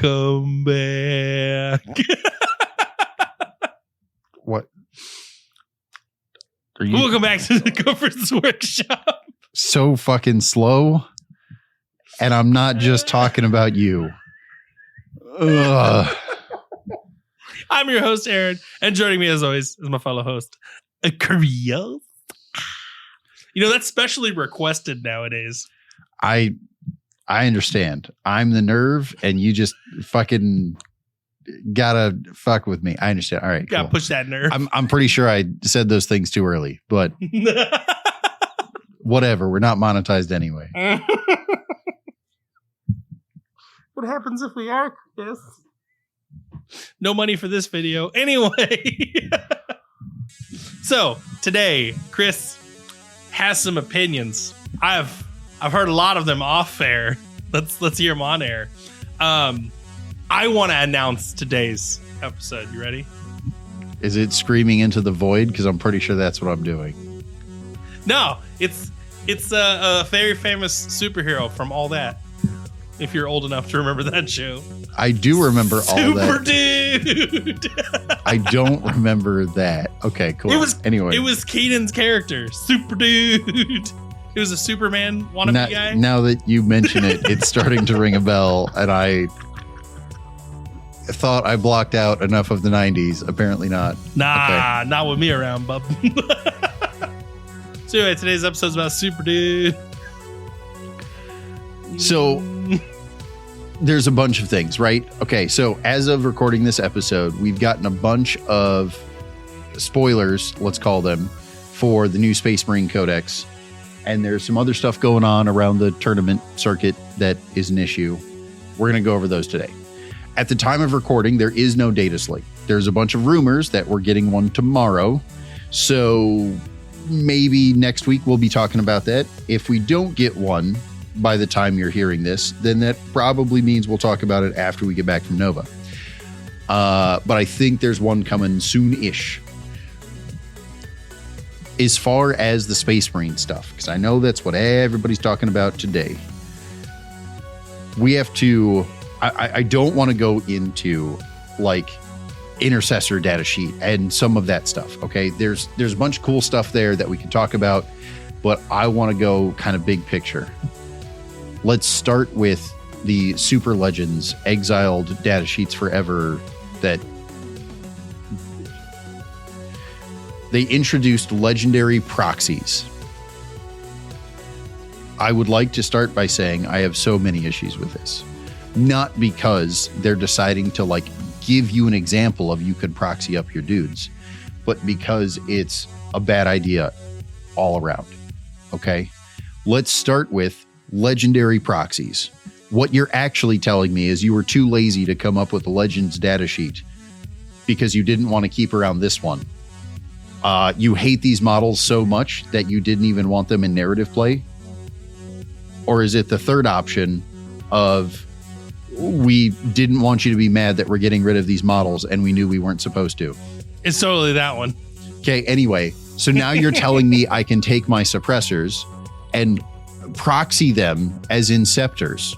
Welcome back. What? Are you Welcome back to the Gopher's Workshop. so fucking slow? And I'm not just talking about you. Ugh. I'm your host, Aaron, and joining me as always is my fellow host, Korea. You know, that's specially requested nowadays. I understand. I'm the nerve, and you just fucking gotta fuck with me. I understand. All right, Gotta cool. push that nerve. I'm pretty sure I said those things too early, but whatever. We're not monetized anyway. What happens if we are, Chris? No money for this video. Anyway. So, today, Chris has some opinions. I've heard a lot of them off air. Let's hear them on air. I want to announce today's episode. You ready? Is it screaming into the void? Because I'm pretty sure that's what I'm doing. No, it's a very famous superhero from All That. If you're old enough to remember that show. I do remember all that. Super Dude. I don't remember that. Okay, cool. It was Keenan's character, Super Dude. It was a Superman wannabe guy. Now that you mention it, it's starting to ring a bell, and I thought I blocked out enough of the 90s. Apparently not. Nah, okay. Not with me around, bub. So anyway, today's episode is about Super Dude. So there's a bunch of things, right? Okay, so as of recording this episode, we've gotten a bunch of spoilers, let's call them, for the new Space Marine Codex. And there's some other stuff going on around the tournament circuit that is an issue. We're going to go over those today. At the time of recording, there is no data slate. There's a bunch of rumors that we're getting one tomorrow. So maybe next week we'll be talking about that. If we don't get one by the time you're hearing this, then that probably means we'll talk about it after we get back from Nova. But I think there's one coming soon-ish. As far as the Space Marine stuff, because I know that's what everybody's talking about today, we have to... I don't want to go into, like, Intercessor data sheet and some of that stuff, okay? There's a bunch of cool stuff there that we can talk about, but I want to go kind of big picture. Let's start with the Super Legends exiled data sheets forever that they introduced legendary proxies. I would like to start by saying I have so many issues with this. Not because they're deciding to like give you an example of you could proxy up your dudes, but because it's a bad idea all around. Okay? Let's start with legendary proxies. What you're actually telling me is you were too lazy to come up with a Legends data sheet because you didn't want to keep around this one. You hate these models so much that you didn't even want them in narrative play? Or is it the third option of we didn't want you to be mad that we're getting rid of these models and we knew we weren't supposed to? It's totally that one. Okay, anyway, so now you're telling me I can take my suppressors and proxy them as inceptors.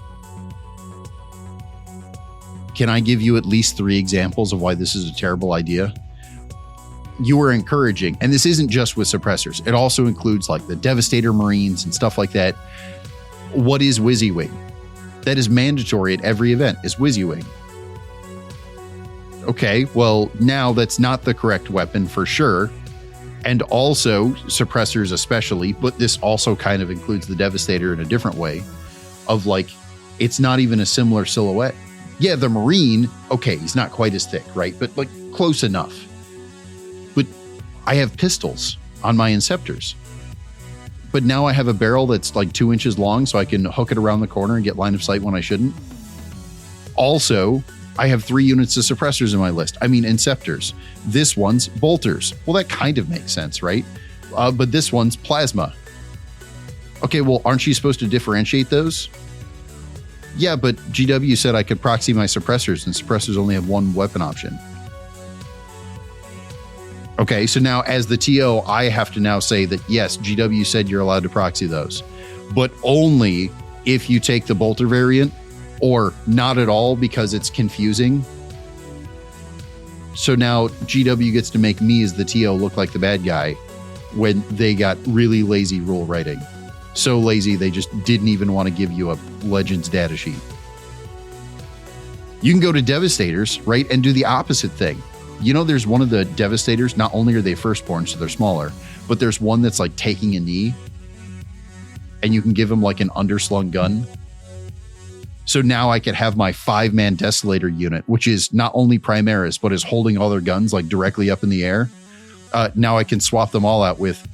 Can I give you at least 3 examples of why this is a terrible idea? You are encouraging, and this isn't just with suppressors. It also includes like the Devastator Marines and stuff like that. What is WYSIWYG? That is mandatory at every event, is WYSIWYG. Okay, well, now that's not the correct weapon for sure. And also suppressors especially, but this also kind of includes the Devastator in a different way of like, it's not even a similar silhouette. Yeah, the Marine, okay, he's not quite as thick, right? But like close enough. But I have pistols on my Inceptors. But now I have a barrel that's like 2 inches long so I can hook it around the corner and get line of sight when I shouldn't. Also, I have 3 units of suppressors in my list. I mean, Inceptors. This one's bolters. Well, that kind of makes sense, right? But this one's plasma. Okay, well, aren't you supposed to differentiate those? Yeah, but GW said I could proxy my suppressors, and suppressors only have 1 weapon option. Okay, so now as the TO, I have to now say that, yes, GW said you're allowed to proxy those, but only if you take the bolter variant or not at all because it's confusing. So now GW gets to make me as the TO look like the bad guy when they got really lazy rule writing. So lazy, they just didn't even want to give you a Legends data sheet. You can go to Devastators, right, and do the opposite thing. You know, there's one of the Devastators, not only are they firstborn, so they're smaller, but there's one that's like taking a knee, and you can give him like an underslung gun. So now I could have my 5-man Desolator unit, which is not only Primaris, but is holding all their guns like directly up in the air. Now I can swap them all out with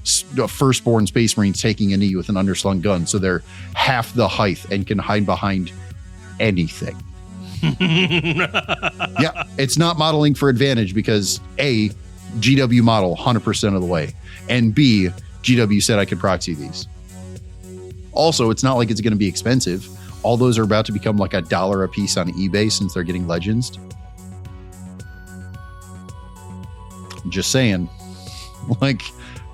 firstborn Space Marines taking a knee with an underslung gun. So they're half the height and can hide behind anything. Yeah, it's not modeling for advantage because A, GW model 100% of the way. And B, GW said I could proxy these. Also, it's not like it's going to be expensive. All those are about to become like $1 a piece on eBay since they're getting Legends. Just saying. Like,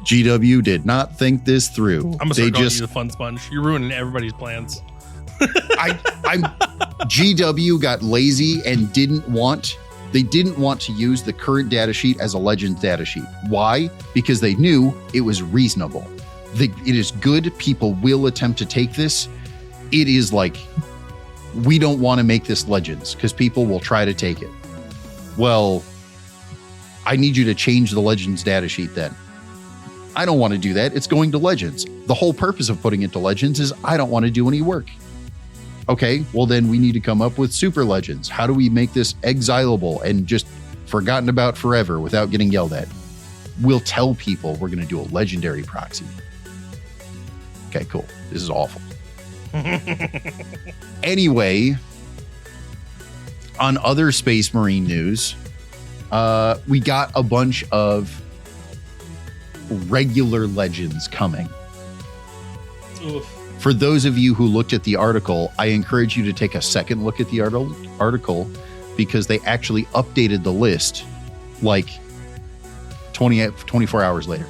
GW did not think this through. I'm gonna start calling you the fun sponge. You're ruining everybody's plans. GW got lazy and didn't want to use the current data sheet as a Legends data sheet. Why? Because they knew it was reasonable. It is good. People will attempt to take this. It is like, we don't want to make this Legends because people will try to take it. Well, I need you to change the Legends data sheet then. I don't want to do that. It's going to Legends. The whole purpose of putting it to Legends is I don't want to do any work. Okay, well then we need to come up with Super Legends. How do we make this exilable and just forgotten about forever without getting yelled at? We'll tell people we're going to do a legendary proxy. Okay, cool. This is awful. Anyway, on other Space Marine news, we got a bunch of regular Legends coming. Oof. For those of you who looked at the article, I encourage you to take a second look at the article because they actually updated the list like 24 hours later,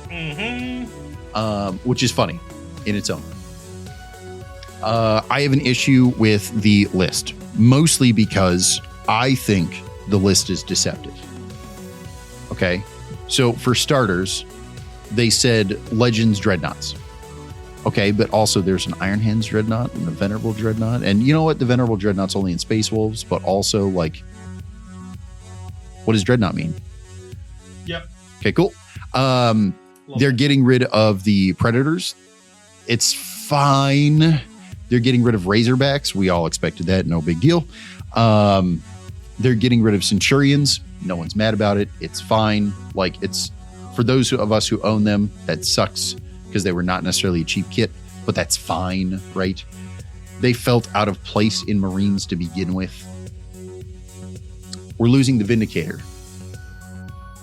which is funny in its own. I have an issue with the list, mostly because I think the list is deceptive. Okay, so for starters, they said Legends Dreadnoughts. Okay, but also there's an Iron Hands Dreadnought and a Venerable Dreadnought. And you know what? The Venerable Dreadnought's only in Space Wolves, but also, like, what does Dreadnought mean? Yep. Okay, cool. They're getting rid of the Predators. It's fine. They're getting rid of Razorbacks. We all expected that. No big deal. They're getting rid of Centurions. No one's mad about it. It's fine. Like, it's for those of us who own them, that sucks because they were not necessarily a cheap kit, but that's fine, right? They felt out of place in Marines to begin with. We're losing the Vindicator.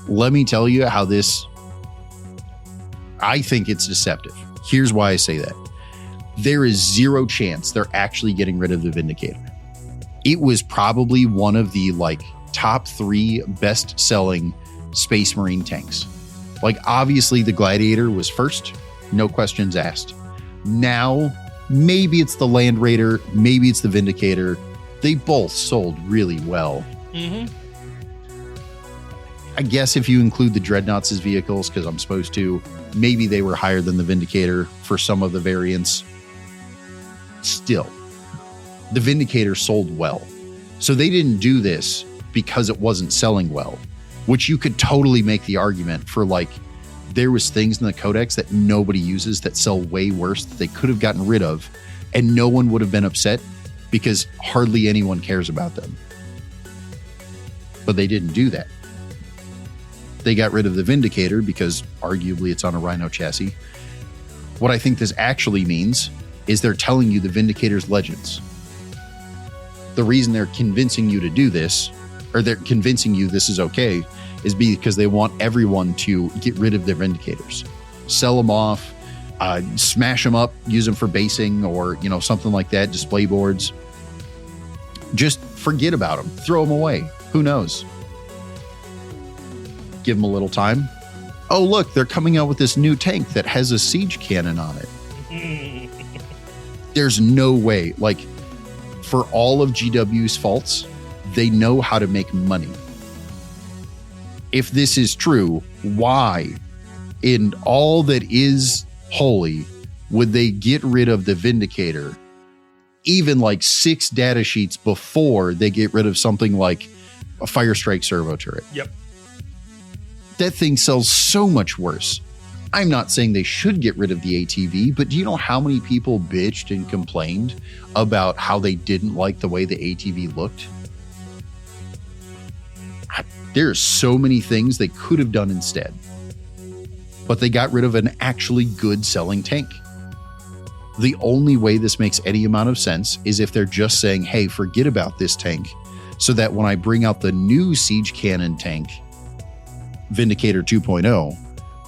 Let me tell you how this, I think it's deceptive. Here's why I say that. There is zero chance they're actually getting rid of the Vindicator. It was probably one of the like top 3 best selling Space Marine tanks. Like, obviously the Gladiator was first, no questions asked. Now, maybe it's the Land Raider, maybe it's the Vindicator. They both sold really well. I guess if you include the Dreadnoughts as vehicles, because I'm supposed to, maybe they were higher than the Vindicator for some of the variants. Still, the Vindicator sold well. So they didn't do this because it wasn't selling well, which you could totally make the argument for, like, there was things in the codex that nobody uses that sell way worse that they could have gotten rid of, and no one would have been upset because hardly anyone cares about them. But they didn't do that. They got rid of the Vindicator because arguably it's on a Rhino chassis. What I think this actually means is they're telling you the Vindicator's Legends. The reason they're convincing you to do this, or they're convincing you this is okay, is because they want everyone to get rid of their Vindicators. Sell them off, smash them up, use them for basing or, you know, something like that, display boards. Just forget about them. Throw them away. Who knows? Give them a little time. Oh, look, they're coming out with this new tank that has a siege cannon on it. There's no way. Like, for all of GW's faults, they know how to make money. If this is true, why, in all that is holy, would they get rid of the Vindicator even like 6 data sheets before they get rid of something like a Firestrike servo turret? Yep. That thing sells so much worse. I'm not saying they should get rid of the ATV, but do you know how many people bitched and complained about how they didn't like the way the ATV looked? There's so many things they could have done instead, but they got rid of an actually good selling tank. The only way this makes any amount of sense is if they're just saying, hey, forget about this tank, so that when I bring out the new siege cannon tank, Vindicator 2.0,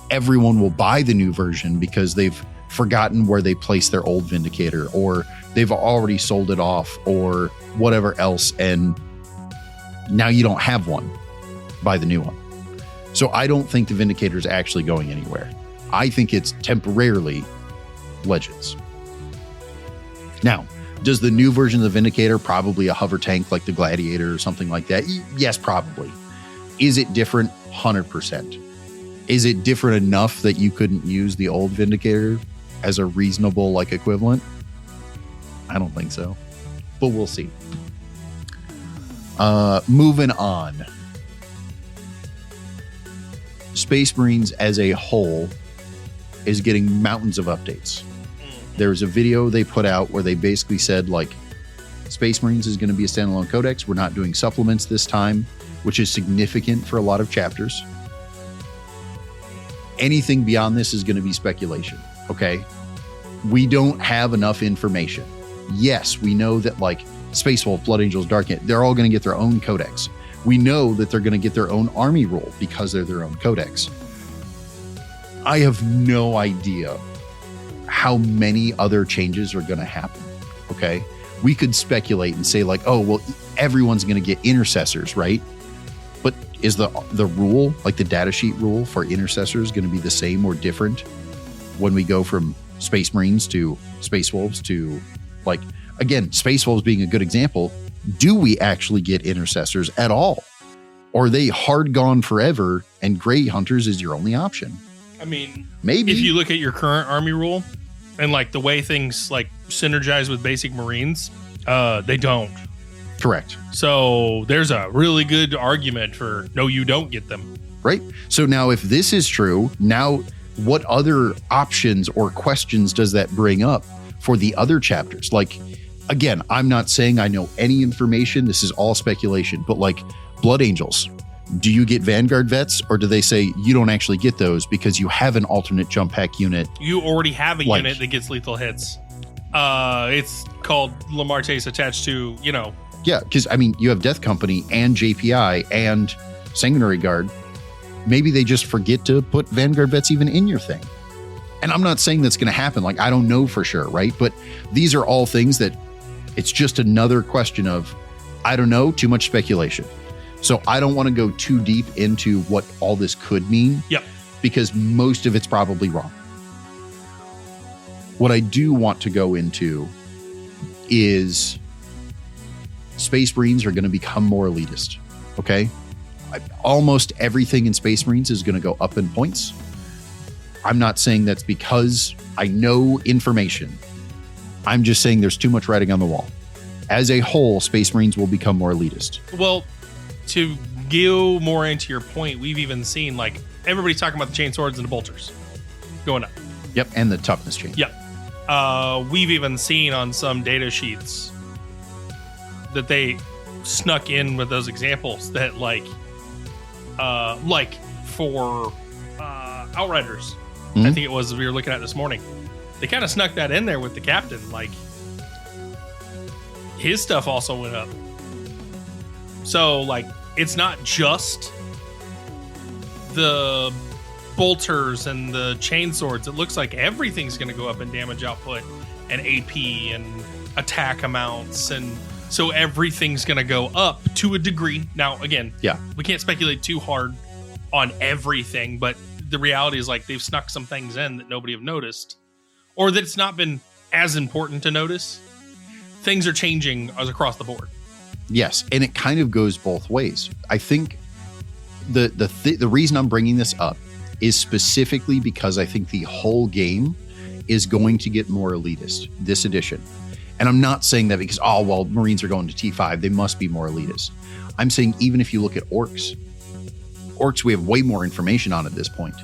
everyone will buy the new version because they've forgotten where they placed their old Vindicator, or they've already sold it off, or whatever else, and now you don't have one. Buy the new one. So I don't think the Vindicator is actually going anywhere. I think it's temporarily Legends. Now, does the new version of the Vindicator, probably a hover tank like the Gladiator or something like that? Yes, probably. Is it different? 100%. Is it different enough that you couldn't use the old Vindicator as a reasonable like equivalent? I don't think so, but we'll see. Moving on. Space Marines as a whole is getting mountains of updates. There's a video they put out where they basically said, like, Space Marines is going to be a standalone codex. We're not doing supplements this time, which is significant for a lot of chapters. Anything beyond this is going to be speculation, okay? We don't have enough information. Yes, we know that, like, Space Wolf, Blood Angels, Dark Knight, they're all going to get their own codex. We know that they're going to get their own army rule because they're their own codex. I have no idea how many other changes are going to happen, okay? We could speculate and say, like, oh, well, everyone's going to get intercessors, right? But is the rule, like the data sheet rule for intercessors, going to be the same or different when we go from Space Marines to Space Wolves to, like, again, Space Wolves being a good example, do we actually get intercessors at all? Or are they hard gone forever and Grey Hunters is your only option? I mean, maybe. If you look at your current army rule and like the way things like synergize with basic Marines, they don't. Correct. So there's a really good argument for no, you don't get them. Right. So now if this is true, now what other options or questions does that bring up for the other chapters? Like, again, I'm not saying I know any information. This is all speculation, but like Blood Angels, do you get Vanguard vets, or do they say you don't actually get those because you have an alternate jump pack unit? You already have a unit that gets lethal hits. It's called Lamarte's attached to, you know. Yeah, because I mean, you have Death Company and JPI and Sanguinary Guard. Maybe they just forget to put Vanguard vets even in your thing. And I'm not saying that's going to happen. Like, I don't know for sure, right? But these are all things that it's just another question of, I don't know, too much speculation. So I don't want to go too deep into what all this could mean. Yep. Because most of it's probably wrong. What I do want to go into is Space Marines are going to become more elitist. Okay. Almost everything in Space Marines is going to go up in points. I'm not saying that's because I know information. I'm just saying there's too much writing on the wall. As a whole, Space Marines will become more elitist. Well, to go more into your point, we've even seen, like, everybody's talking about the chain swords and the bolters going up. Yep, and the toughness chain. Yep. We've even seen on some data sheets that they snuck in with those examples that, like for Outriders, I think it was we were looking at this morning. They kind of snuck that in there with the captain. Like, his stuff also went up. So, like, it's not just the bolters and the chain swords. It looks like everything's going to go up in damage output and AP and attack amounts. And so everything's going to go up to a degree. Now, again, we can't speculate too hard on everything, but the reality is, like, they've snuck some things in that nobody have noticed, or that it's not been as important to notice. things are changing as across the board. Yes, and it kind of goes both ways. I think the reason I'm bringing this up is specifically because I think the whole game is going to get more elitist this edition. And I'm not saying that because, oh, well, Marines are going to T5, they must be more elitist. I'm saying even if you look at orcs, we have way more information on at this point.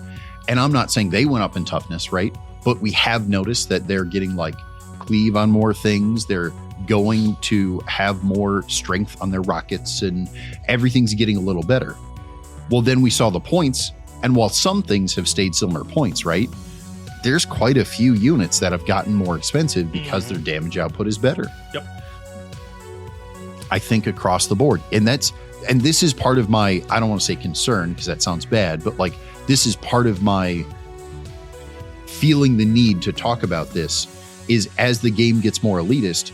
And I'm not saying they went up in toughness, right? But we have noticed that they're getting like cleave on more things. They're going to have more strength on their rockets and everything's getting a little better. Well, then we saw the points. And while some things have stayed similar points, right? There's quite a few units that have gotten more expensive because their damage output is better. Yep. I think across the board. And this is part of my, I don't want to say concern because that sounds bad, but like this is part of my feeling the need to talk about this is as the game gets more elitist,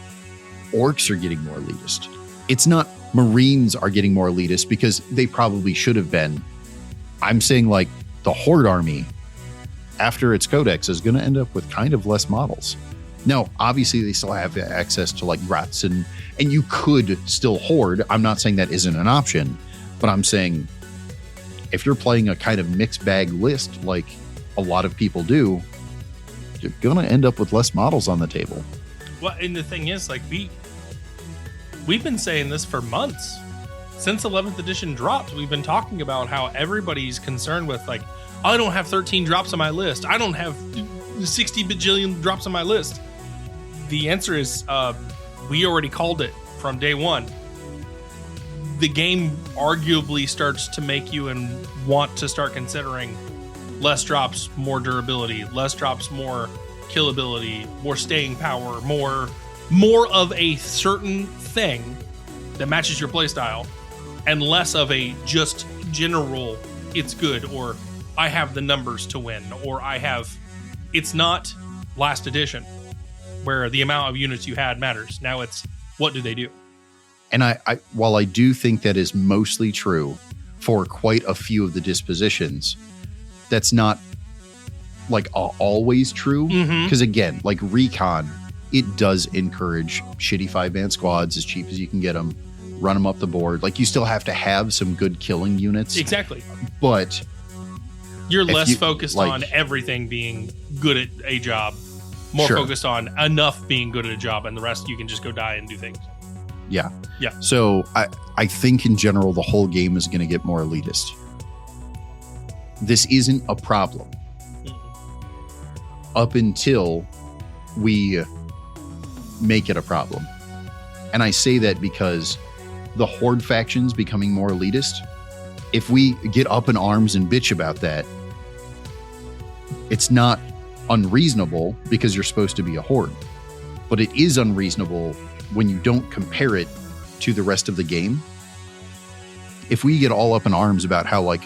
orcs are getting more elitist. It's not Marines are getting more elitist because they probably should have been. I'm saying like the Horde army after its codex is going to end up with kind of less models. Now, obviously they still have access to like Grats and you could still Horde. I'm not saying that isn't an option, but I'm saying if you're playing a kind of mixed bag list, like a lot of people do, you're going to end up with less models on the table. Well, and the thing is, like we've been saying this for months. Since 11th edition dropped, we've been talking about how everybody's concerned with like, I don't have 13 drops on my list. I don't have 60 bajillion drops on my list. The answer is, we already called it from day one. The game arguably starts to make you and want to start considering less drops, more durability, less drops, more killability, more staying power, more of a certain thing that matches your playstyle, and less of a just general it's good, or I have the numbers to win, or it's not last edition where the amount of units you had matters. Now it's what do they do? And I while I do think that is mostly true for quite a few of the dispositions, that's not like always true. Because again, like Recon, it does encourage shitty 5-man squads as cheap as you can get them, run them up the board. Like you still have to have some good killing units. Exactly. But you're less focused on everything being good at a job, more focused on enough being good at a job, and the rest you can just go die and do things. Yeah. Yeah. So I think in general, the whole game is going to get more elitist. This isn't a problem up until we make it a problem. And I say that because the Horde factions becoming more elitist, if we get up in arms and bitch about that, it's not unreasonable because you're supposed to be a Horde. But it is unreasonable when you don't compare it to the rest of the game. If we get all up in arms about how like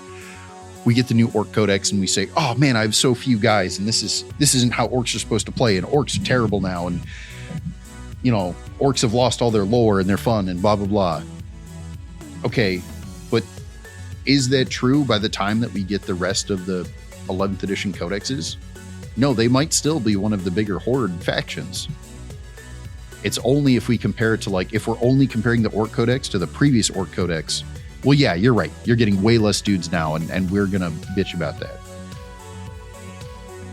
we get the new Orc Codex and we say, oh man, I have so few guys and this isn't how orcs are supposed to play and orcs are terrible now and you know, orcs have lost all their lore and their fun and blah blah blah. Okay, but is that true by the time that we get the rest of the 11th edition codexes? No, they might still be one of the bigger Horde factions. It's only if we compare it to like, if we're only comparing the Orc Codex to the previous Orc Codex, well, yeah, you're right. You're getting way less dudes now, and we're going to bitch about that.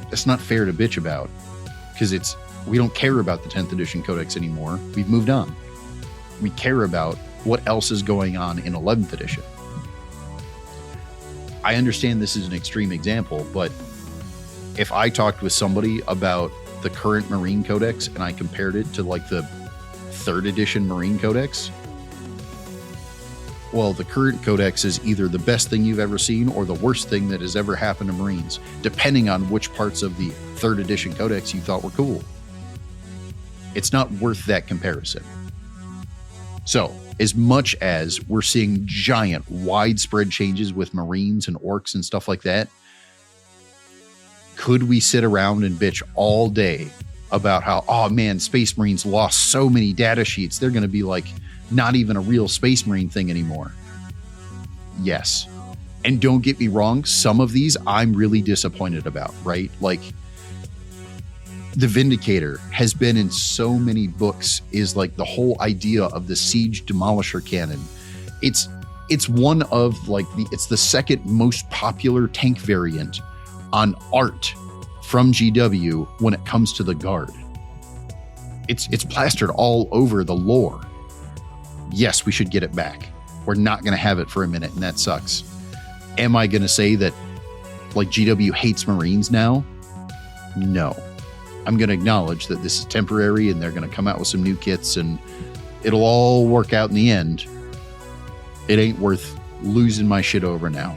That's not fair to bitch about, because we don't care about the 10th edition Codex anymore. We've moved on. We care about what else is going on in 11th edition. I understand this is an extreme example, but if I talked with somebody about the current Marine Codex and I compared it to like the 3rd edition Marine Codex, well, the current Codex is either the best thing you've ever seen or the worst thing that has ever happened to Marines, depending on which parts of the 3rd edition Codex you thought were cool. It's not worth that comparison. So, as much as we're seeing giant, widespread changes with Marines and Orcs and stuff like that, could we sit around and bitch all day about how, oh man, Space Marines lost so many data sheets, they're going to be like not even a real Space Marine thing anymore? Yes. And don't get me wrong, some of these I'm really disappointed about, right? Like the Vindicator has been in so many books, is like the whole idea of the Siege Demolisher cannon. It's one of like it's the second most popular tank variant on art from GW when it comes to the Guard. It's plastered all over the lore. Yes, we should get it back. We're not going to have it for a minute, and that sucks. Am I going to say that like GW hates Marines now? No. I'm going to acknowledge that this is temporary and they're going to come out with some new kits and it'll all work out in the end. It ain't worth losing my shit over now.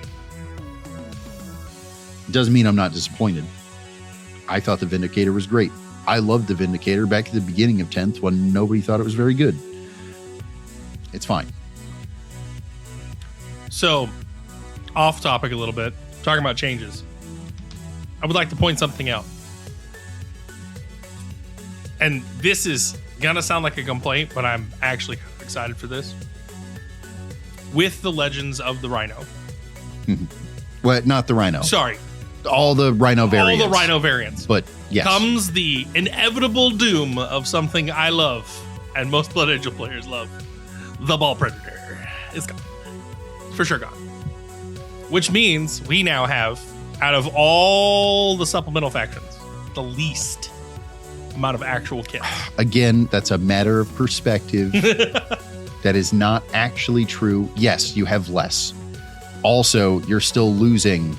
Doesn't mean I'm not disappointed. I thought the Vindicator was great. I loved the Vindicator back at the beginning of 10th when nobody thought it was very good. It's fine. So, off topic a little bit, talking about changes. I would like to point something out. And this is gonna sound like a complaint, but I'm actually excited for this. With the Legends of the Rhino. Well, not the Rhino. Sorry. All the Rhino variants. All the Rhino variants. But yes. Comes the inevitable doom of something I love, and most Blood Angel players love. The Ball Predator. It's gone. For sure gone. Which means we now have, out of all the supplemental factions, the least amount of actual kits. Again, that's a matter of perspective. That is not actually true. Yes, you have less. Also, you're still losing,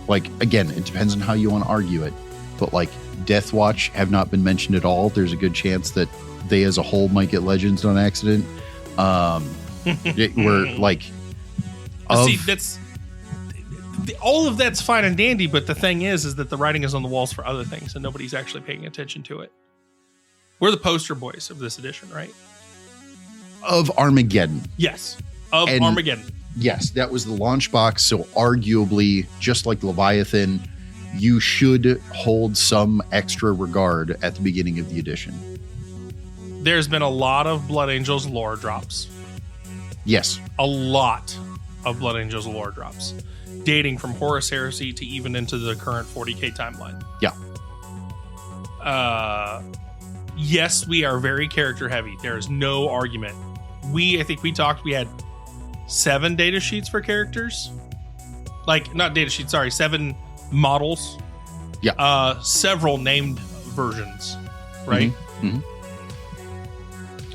like, again, it depends on how you want to argue it, but like Death Watch have not been mentioned at all. There's a good chance that they as a whole might get Legends on accident. We're like, see, that's all of that's fine and dandy, but the thing is that the writing is on the walls for other things and nobody's actually paying attention to it. We're the poster boys of this edition, right? Of Armageddon. Yes. Of Armageddon. Yes, that was the launch box. So arguably, just like Leviathan, you should hold some extra regard at the beginning of the edition. There's been a lot of Blood Angels lore drops. Yes. A lot of Blood Angels lore drops. Dating from Horus Heresy to even into the current 40k timeline. Yeah. Yes, we are very character heavy. There is no argument. I think we had 7 data sheets for characters. Like, not data sheets, sorry, 7 models. Yeah. Several named versions, right? Mm-hmm.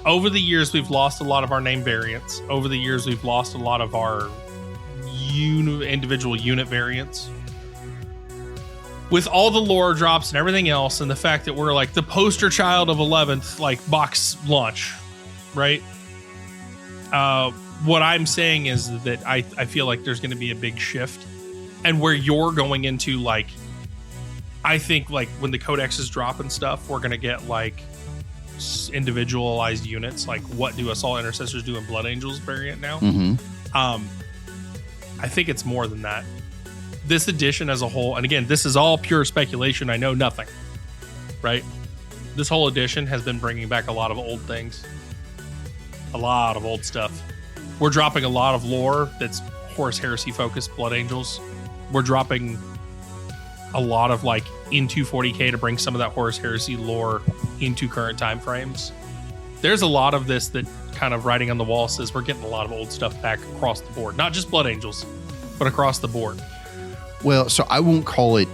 Over the years, we've lost a lot of our name variants. Over the years, we've lost a lot of our individual unit variants. With all the lore drops and everything else, and the fact that we're like the poster child of 11th, like box launch, right? What I'm saying is that I feel like there's going to be a big shift, and where you're going into, like, I think like when the codexes drop and stuff, we're going to get like individualized units. Like, what do Assault Intercessors do in Blood Angels variant now? Mm-hmm. I think it's more than that. This edition as a whole, and again, this is all pure speculation. I know nothing, right? This whole edition has been bringing back a lot of old things, a lot of old stuff. We're dropping a lot of lore that's Horus Heresy focused Blood Angels. We're dropping a lot of like into 40k to bring some of that Horus Heresy lore into current time frames. There's a lot of this that kind of writing on the wall says we're getting a lot of old stuff back across the board, not just Blood Angels, but across the board. Well, so I won't call it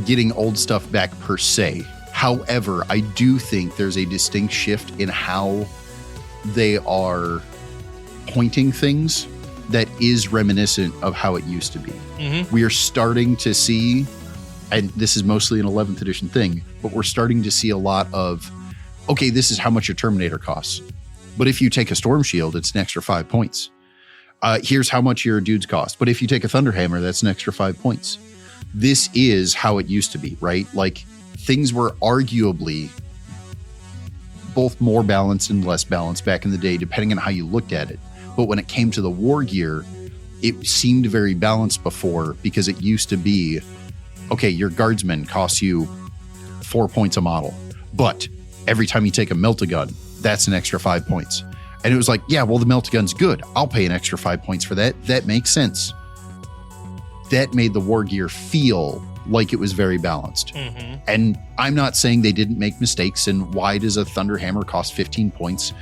getting old stuff back per se. However, I do think there's a distinct shift in how they are pointing things that is reminiscent of how it used to be. Mm-hmm. We are starting to see, and this is mostly an 11th edition thing, but we're starting to see a lot of, okay, this is how much your Terminator costs. But if you take a Storm Shield, it's an extra 5 points. Here's how much your dudes cost. But if you take a Thunderhammer, that's an extra 5 points. This is how it used to be, right? Like, things were arguably both more balanced and less balanced back in the day, depending on how you looked at it. But when it came to the war gear, it seemed very balanced before, because it used to be, okay, your guardsman costs you 4 points a model, but every time you take a melt-a-gun, that's an extra 5 points. And it was like, yeah, well, the melt-a-gun's good. I'll pay an extra 5 points for that. That makes sense. That made the war gear feel like it was very balanced. Mm-hmm. And I'm not saying they didn't make mistakes. And why does a Thunderhammer cost 15 points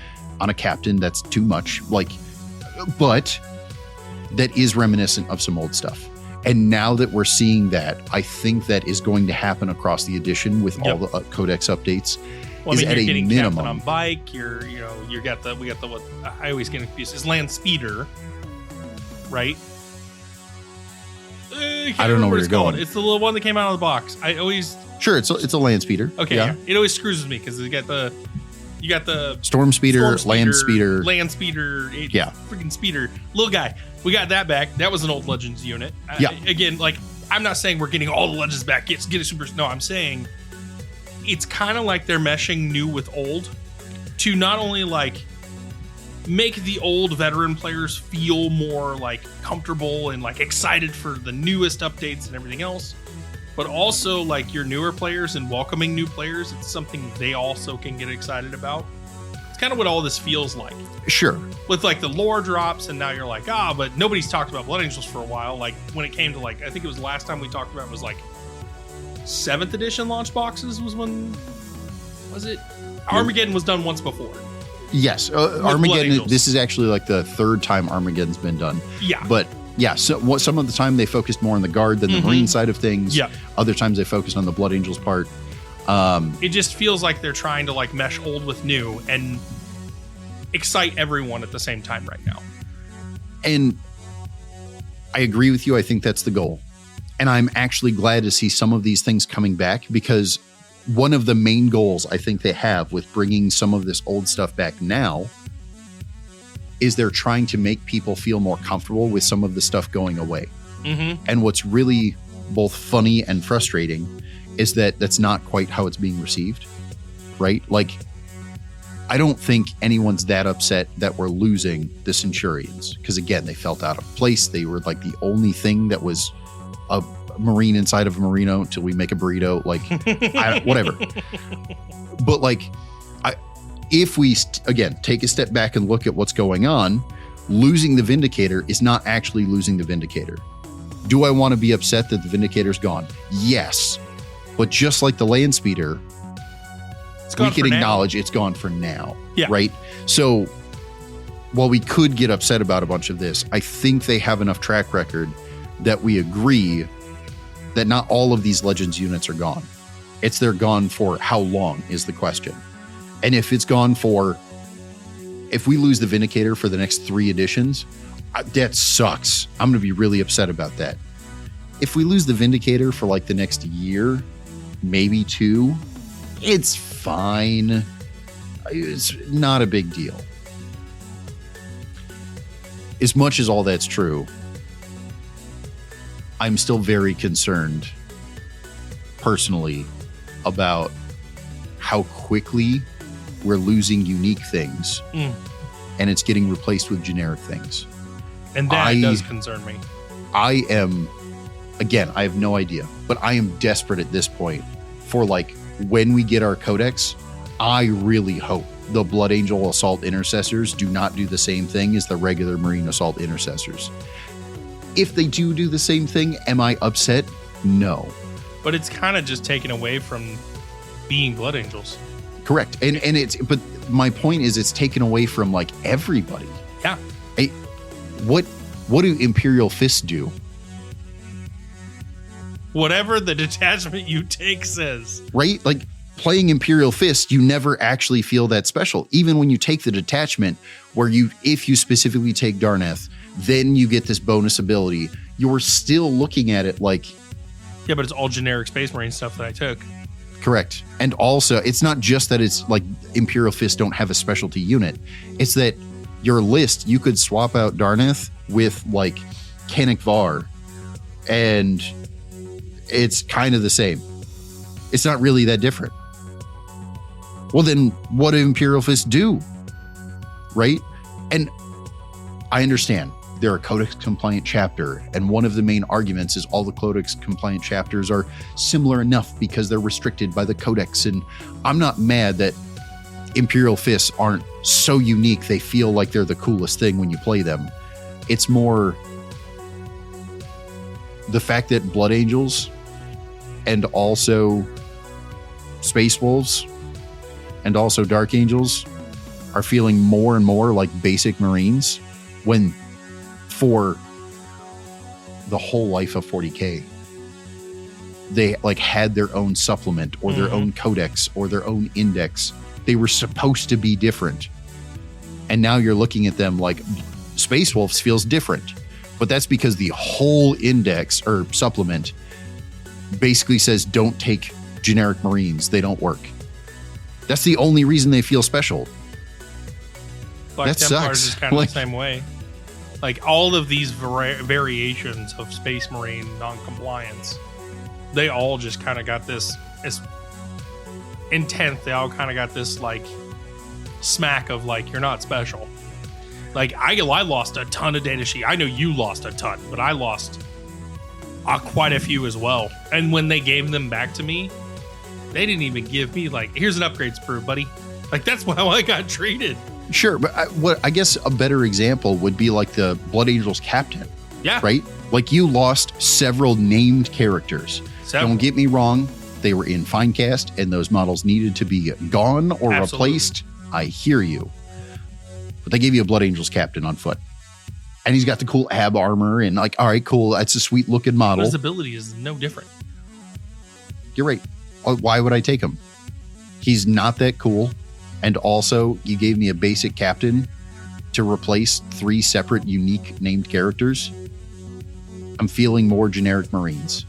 on a captain? That's too much. But that is reminiscent of some old stuff. And now that we're seeing that, I think that is going to happen across the edition with all the codex updates. Well, I mean, at you're a getting minimum. Captain on bike. We got the what I always get confused is Land Speeder, right? I don't know where you're going. It's the little one that came out of the box. I always it's a land speeder. Okay, yeah. It always screws with me because you got the storm speeder, land speeder, freaking speeder, little guy. We got that back. That was an old Legends unit. Again, I'm not saying we're getting all the Legends back. Get a super. No, I'm saying it's kind of like they're meshing new with old to not only make the old veteran players feel more comfortable and excited for the newest updates and everything else, but also your newer players and welcoming new players. It's something they also can get excited about. It's kind of what all this feels like. Sure. With the lore drops, and now you're but nobody's talked about Blood Angels for a while. When it came to I think it was the last time we talked about it was 7th edition launch boxes was when, was it? Armageddon was done once before. Yes. Armageddon, this is actually the third time Armageddon's been done. Yeah. But yeah, so some of the time they focused more on the guard than the Marine side of things. Yeah. Other times they focused on the Blood Angels part. It just feels like they're trying to mesh old with new and excite everyone at the same time right now. And I agree with you. I think that's the goal. And I'm actually glad to see some of these things coming back, because one of the main goals I think they have with bringing some of this old stuff back now is they're trying to make people feel more comfortable with some of the stuff going away. Mm-hmm. And what's really both funny and frustrating is that that's not quite how it's being received, right? I don't think anyone's that upset that we're losing the Centurions, because again, they felt out of place. They were the only thing that was a Marine inside of a Merino until we make a burrito, whatever. But if we again take a step back and look at what's going on, losing the Vindicator is not actually losing the Vindicator. Do I want to be upset that the Vindicator's gone? Yes. But just like the land speeder, we can acknowledge it's gone for now. Yeah. Right? So while we could get upset about a bunch of this, I think they have enough track record that we agree that not all of these Legends units are gone. They're gone for how long is the question. And if it's gone for, if we lose the Vindicator for the next 3 editions, that sucks. I'm going to be really upset about that. If we lose the Vindicator for the next year, maybe 2, it's fine. It's not a big deal. As much as all that's true, I'm still very concerned personally about how quickly we're losing unique things and it's getting replaced with generic things. And that does concern me. I am, again, I have no idea, but I am desperate at this point for when we get our codex. I really hope the Blood Angel Assault Intercessors do not do the same thing as the regular Marine Assault Intercessors. If they do the same thing, am I upset? No. But it's kind of just taken away from being Blood Angels. Correct. But my point is it's taken away from everybody. Yeah. What do Imperial Fists do? Whatever the detachment you take says. Right? Playing Imperial Fist, you never actually feel that special. Even when you take the detachment, where if you specifically take Darneth, then you get this bonus ability. You're still looking at it yeah, but it's all generic Space Marine stuff that I took. Correct. And also, it's not just that it's Imperial Fist don't have a specialty unit. It's that your list, you could swap out Darneth with Canik Var, and it's kind of the same. It's not really that different. Well, then what do Imperial Fists do? Right? And I understand they're a Codex compliant chapter, and one of the main arguments is all the Codex compliant chapters are similar enough because they're restricted by the Codex. And I'm not mad that Imperial Fists aren't so unique they feel like they're the coolest thing when you play them. It's more the fact that Blood Angels and also Space Wolves and also Dark Angels are feeling more and more like basic Marines, when for the whole life of 40K, they like had their own supplement or their own codex or their own index. They were supposed to be different. And now you're looking at them like Space Wolves feels different. But that's because the whole index or supplement basically says don't take generic Marines. They don't work. That's the only reason they feel special. Black That Templars sucks. is kind of the same way. Like all of these variations of Space Marine non-compliance, they all just kind of got this intent. They all kind of got this like smack of like, you're not special. Like I lost a ton of data sheet. I know you lost a ton, but I lost quite a few as well. And when they gave them back to me, they didn't even give me like, here's an upgrade sprue, buddy. Like that's how I got treated. Sure, but I guess a better example would be like the Blood Angels captain. Yeah. Right? Like you lost several named characters. Don't get me wrong. They were in Finecast and those models needed to be gone or replaced. I hear you. But they gave you a Blood Angels captain on foot. And he's got the cool ab armor and like, all right, cool. That's a sweet looking model. But his ability is no different. You're right. Why would I take him? He's not that cool. And also, you gave me a basic captain to replace 3 separate unique named characters. I'm feeling more generic Marines.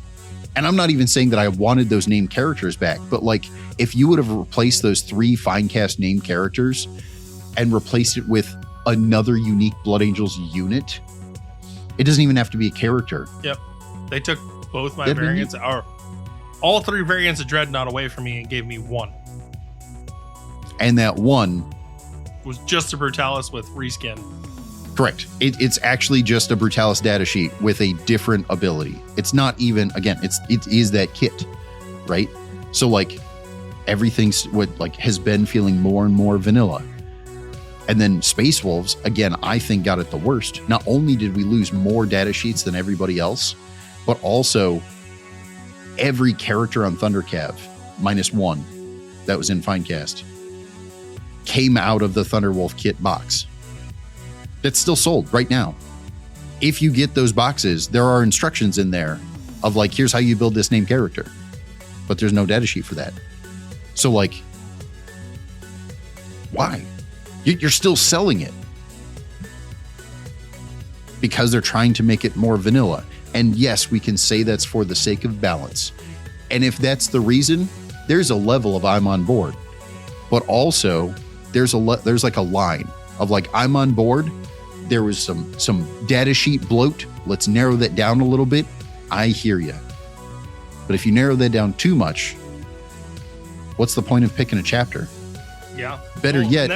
And I'm not even saying that I wanted those named characters back, but like if you would have replaced those 3 Finecast named characters and replaced it with another unique Blood Angels unit, it doesn't even have to be a character. Yep. They took both my variants, or all 3 variants of Dreadnought away from me and gave me 1. And that 1 was just a Brutalis with reskin. Correct. It's actually just a Brutalis data sheet with a different ability. It's not even, again, it is that kit, right? So like everything's what like has been feeling more and more vanilla. And then Space Wolves, again, I think got it the worst. Not only did we lose more data sheets than everybody else, but also every character on Thundercav, -1, that was in Finecast, came out of the Thunderwolf kit box. That's still sold right now. If you get those boxes, there are instructions in there of like, here's how you build this named character. But there's no data sheet for that. So like, why? You're still selling it. Because they're trying to make it more vanilla. And yes, we can say that's for the sake of balance. And if that's the reason, there's a level of I'm on board. But also, there's like a line of like, I'm on board. There was some data sheet bloat. Let's narrow that down a little bit. I hear you. But if you narrow that down too much, what's the point of picking a chapter? Yeah. Better yet,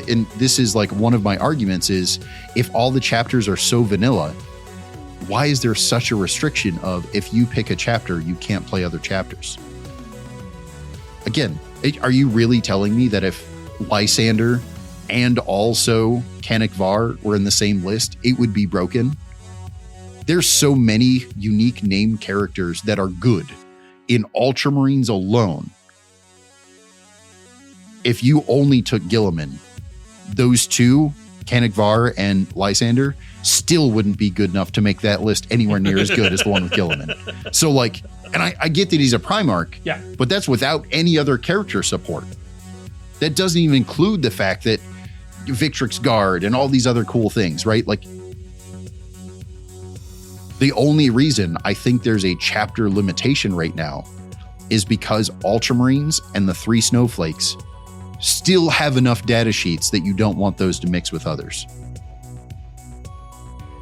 and this is like one of my arguments is, if all the chapters are so vanilla, why is there such a restriction of if you pick a chapter, you can't play other chapters? Again, are you really telling me that if Lysander and also Canik Var were in the same list, it would be broken? There's so many unique named characters that are good in Ultramarines alone. If you only took Guilliman, those 2, Canik Var and Lysander, still wouldn't be good enough to make that list anywhere near as good as the one with Guilliman. So like, and I get that he's a Primarch, yeah, but that's without any other character support. That doesn't even include the fact that Victrix Guard and all these other cool things, right? Like, the only reason I think there's a chapter limitation right now is because Ultramarines and the 3 Snowflakes still have enough data sheets that you don't want those to mix with others.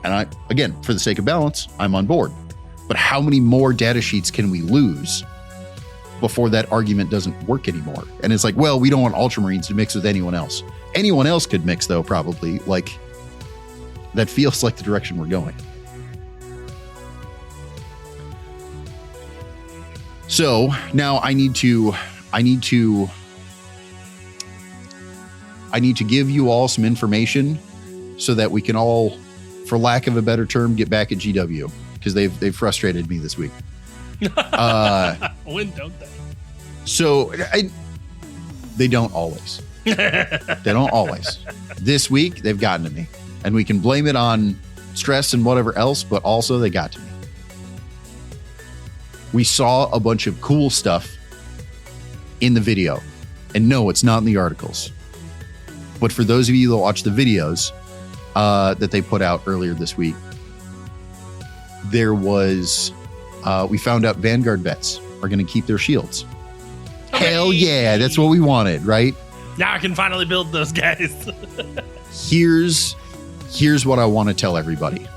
And again, for the sake of balance, I'm on board. But how many more data sheets can we lose before that argument doesn't work anymore? And it's like, well, we don't want Ultramarines to mix with anyone else. Anyone else could mix, though, probably. Like, that feels like the direction we're going. So now I need to give you all some information so that we can all, for lack of a better term, get back at GW, because they've frustrated me this week. When don't they? So they don't always. They don't always. This week, they've gotten to me. And we can blame it on stress and whatever else, but also they got to me. We saw a bunch of cool stuff in the video. And no, it's not in the articles. But for those of you that watch the videos that they put out earlier this week, there was, we found out Vanguard vets are going to keep their shields. Okay. Hell yeah, that's what we wanted, right? Now I can finally build those guys. Here's what I want to tell everybody.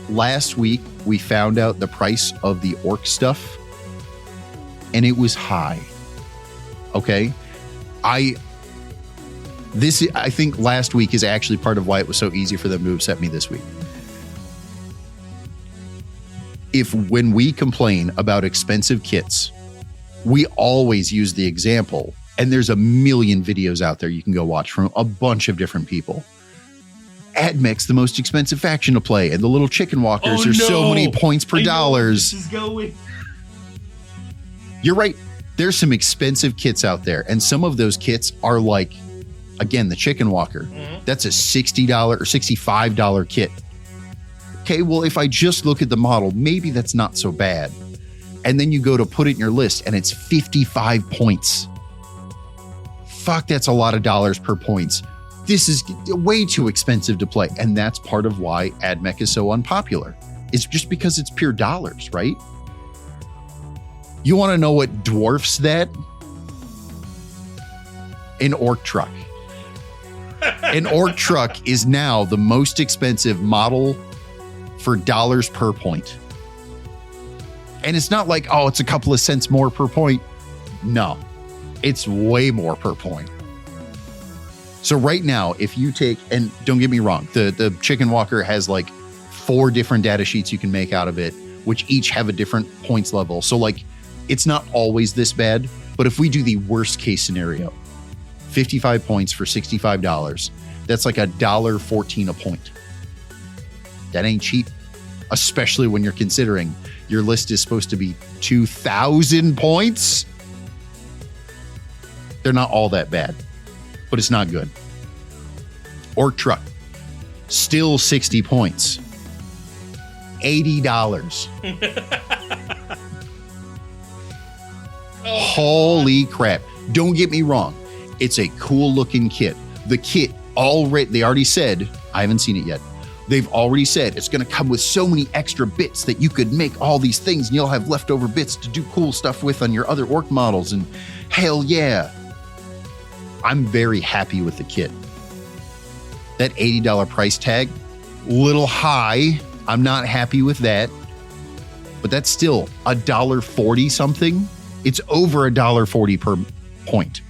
Last week, we found out the price of the orc stuff, and it was high. Okay? I think last week is actually part of why it was so easy for them to upset me this week. When we complain about expensive kits, we always use the example, and there's a million videos out there you can go watch from a bunch of different people. AdMech's the most expensive faction to play, and the little chicken walkers are so many points per dollars. This is going. You're right. There's some expensive kits out there, and some of those kits are like, again, the chicken walker. Mm-hmm. That's a $60 or $65 kit. Okay, well, if I just look at the model, maybe that's not so bad. And then you go to put it in your list, and it's 55 points. Fuck, that's a lot of dollars per points. This is way too expensive to play. And that's part of why AdMech is so unpopular. It's just because it's pure dollars, right? You want to know what dwarfs that? An orc truck. An orc truck is now the most expensive model for dollars per point. And it's not like, oh, it's a couple of cents more per point. No, it's way more per point. So right now, if you take, and don't get me wrong, the chicken walker has like 4 different data sheets you can make out of it, which each have a different points level. So like, it's not always this bad, but if we do the worst case scenario, 55 points for $65, that's like $1.14 a point. That ain't cheap, especially when you're considering your list is supposed to be 2,000 points. They're not all that bad, but it's not good. Orc truck, still 60 points. $80. Holy crap. Don't get me wrong. It's a cool looking kit. The kit they already said, I haven't seen it yet. They've already said it's going to come with so many extra bits that you could make all these things and you'll have leftover bits to do cool stuff with on your other orc models. And hell yeah. I'm very happy with the kit. That $80 price tag, little high. I'm not happy with that. But that's still $1.40 something. It's over $1.40 per point.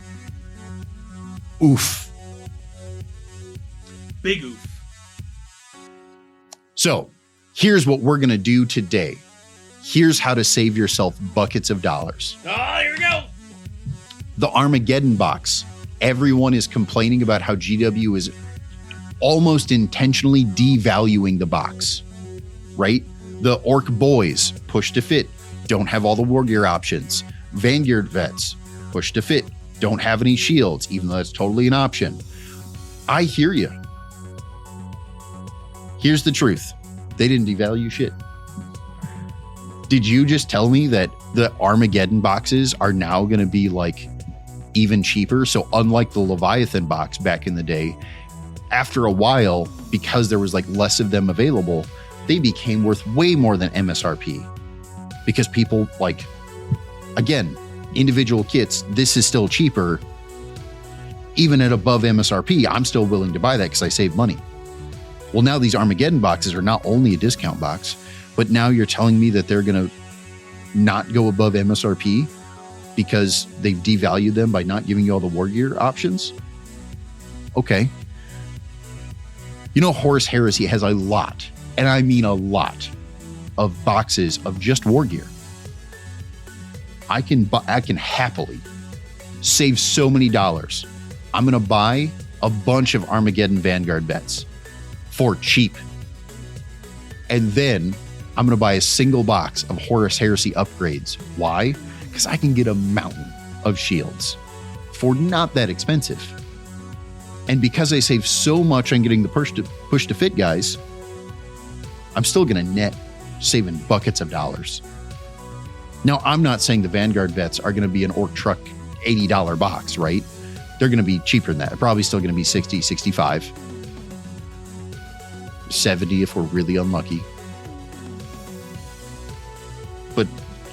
Oof. Big oof. So here's what we're going to do today. Here's how to save yourself buckets of dollars. Oh, here we go. The Armageddon box. Everyone is complaining about how GW is almost intentionally devaluing the box, right? The Orc Boys, push to fit, don't have all the war gear options. Vanguard Vets, push to fit, don't have any shields, even though that's totally an option. I hear you. Here's the truth. They didn't devalue shit. Did you just tell me that the Armageddon boxes are now going to be like even cheaper? So unlike the Leviathan box back in the day, after a while, because there was like less of them available, they became worth way more than MSRP. Because people like, again, individual kits, this is still cheaper. Even at above MSRP, I'm still willing to buy that because I save money. Well, now these Armageddon boxes are not only a discount box, but now you're telling me that they're going to not go above MSRP because they've devalued them by not giving you all the war gear options? Okay. You know, Horus Heresy has a lot, and I mean a lot, of boxes of just war gear. I can happily save so many dollars. I'm going to buy a bunch of Armageddon Vanguard Vets for cheap. And then I'm going to buy a single box of Horus Heresy upgrades. Why? Because I can get a mountain of shields for not that expensive. And because I save so much on getting the push to fit guys, I'm still going to net saving buckets of dollars. Now, I'm not saying the Vanguard vets are going to be an Orc Truck $80 box, right? They're going to be cheaper than that. They're probably still going to be 60, 65, 70 if we're really unlucky. But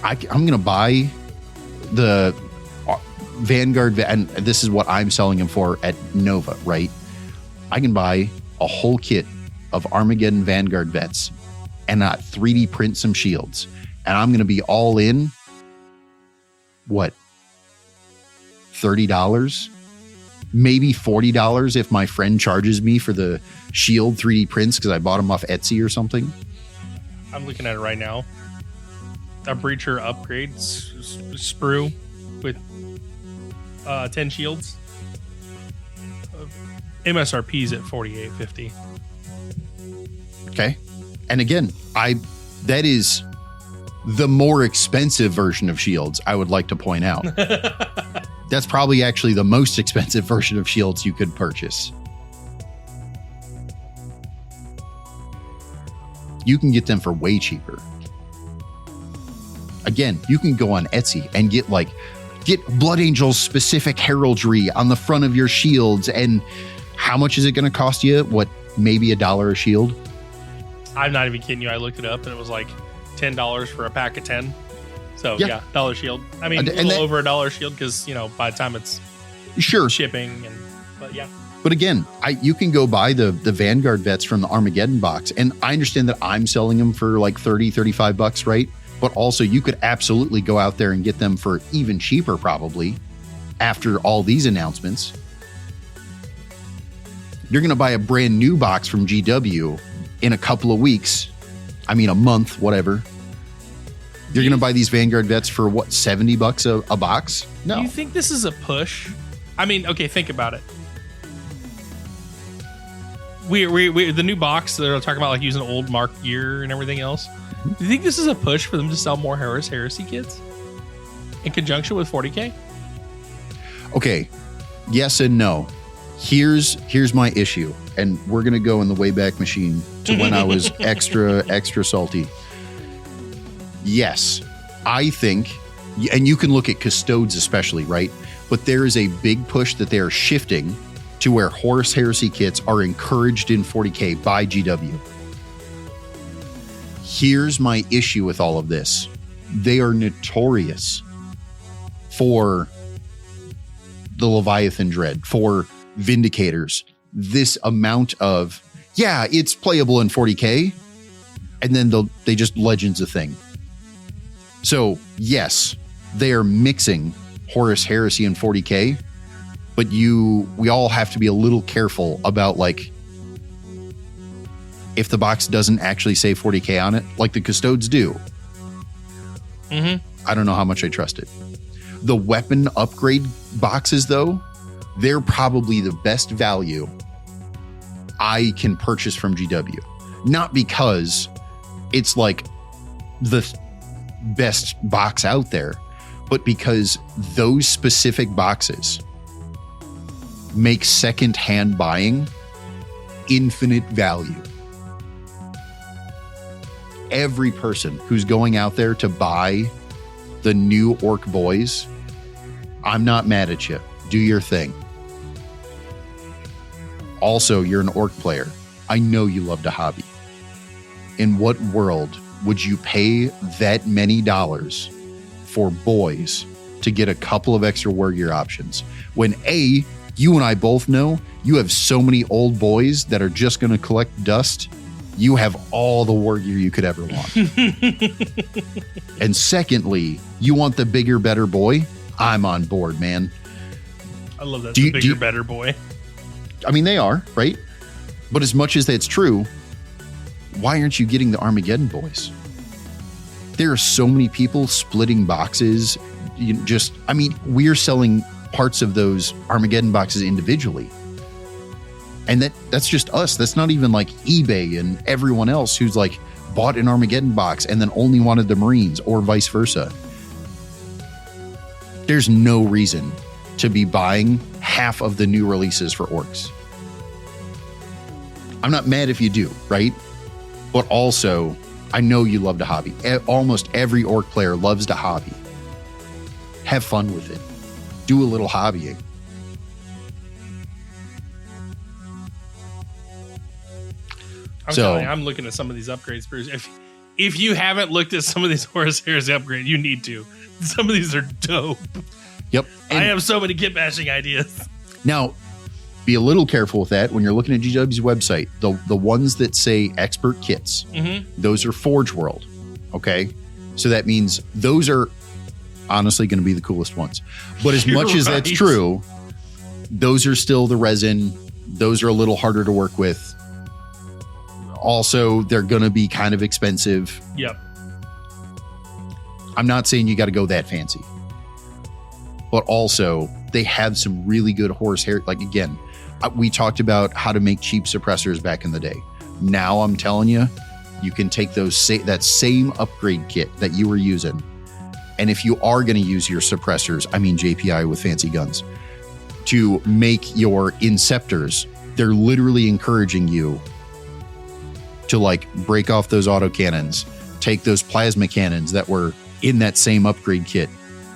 I'm going to buy the Vanguard, and this is what I'm selling them for at Nova, right? I can buy a whole kit of Armageddon Vanguard vets and not 3D print some shields. And I'm going to be all in, what, $30? Maybe $40 if my friend charges me for the shield 3D prints because I bought them off Etsy or something. I'm looking at it right now. A Breacher upgrade sprue with 10 shields. MSRP's at $48.50. Okay. And again, that is the more expensive version of shields, I would like to point out. That's probably actually the most expensive version of shields you could purchase. You can get them for way cheaper. Again, you can go on Etsy and get Blood Angels specific heraldry on the front of your shields. And how much is it going to cost you? What, maybe $1 a shield? I'm not even kidding you. I looked it up and it was like $10 for a pack of 10. So yeah, $1 shield. I mean, a little over $1 shield because, by the time it's shipping but yeah. But again, you can go buy the Vanguard vets from the Armageddon box. And I understand that I'm selling them for like $30, $35, right? But also you could absolutely go out there and get them for even cheaper probably after all these announcements. You're going to buy a brand new box from GW in a couple of weeks. I mean, a month, whatever. You're going to buy these Vanguard vets for what, $70 a box? No. Do you think this is a push? I mean, okay, think about it. We the new box, they're talking about like using old Mark gear and everything else. Do you think this is a push for them to sell more Horus Heresy kits in conjunction with 40K? Okay, yes and no. Here's my issue, and we're gonna go in the Wayback Machine to when I was extra salty. Yes, I think, and you can look at Custodes especially, right? But there is a big push that they are shifting to where Horus Heresy kits are encouraged in 40K by GW. Here's my issue with all of this. They are notorious for the Leviathan Dread, for Vindicators. This amount of, it's playable in 40K, and then they just Legends a thing. So, yes, they are mixing Horus Heresy and 40K, but we all have to be a little careful about if the box doesn't actually say 40K on it, like the Custodes do. I don't know how much I trust it. The weapon upgrade boxes, though, they're probably the best value I can purchase from GW. Not because it's like the best box out there, but because those specific boxes make second-hand buying infinite value. Every person who's going out there to buy the new Orc Boys, I'm not mad at you. Do your thing. Also, you're an Orc player. I know you love to hobby. In what world would you pay that many dollars for boys to get a couple of extra war gear options when you and I both know you have so many old boys that are just going to collect dust? You have all the war gear you could ever want. And secondly, you want the bigger, better boy? I'm on board, man. I love that. The bigger, better boy. I mean, they are, right? But as much as that's true, why aren't you getting the Armageddon boys? There are so many people splitting boxes. We're selling parts of those Armageddon boxes individually. And that's just us. That's not even like eBay and everyone else who's like bought an Armageddon box and then only wanted the Marines, or vice versa. There's no reason to be buying half of the new releases for orcs. I'm not mad if you do, right? But also, I know you love to hobby. Almost every orc player loves to hobby. Have fun with it. Do a little hobbying. I'm looking at some of these upgrades, Bruce. If you haven't looked at some of these Horus Heresy upgrades, you need to. Some of these are dope. Yep. I have so many kit bashing ideas. Now, be a little careful with that when you're looking at GW's website. The ones that say expert kits, those are Forge World. Okay? So that means those are honestly going to be the coolest ones. But as much as that's true, those are still the resin. Those are a little harder to work with. Also, they're going to be kind of expensive. Yep. I'm not saying you got to go that fancy. But also, they have some really good Horus Heresy. Like, again, we talked about how to make cheap suppressors back in the day. Now I'm telling you, you can take that same upgrade kit that you were using. And if you are going to use your suppressors, I mean JPI with fancy guns, to make your Inceptors, they're literally encouraging you to like break off those autocannons, take those plasma cannons that were in that same upgrade kit.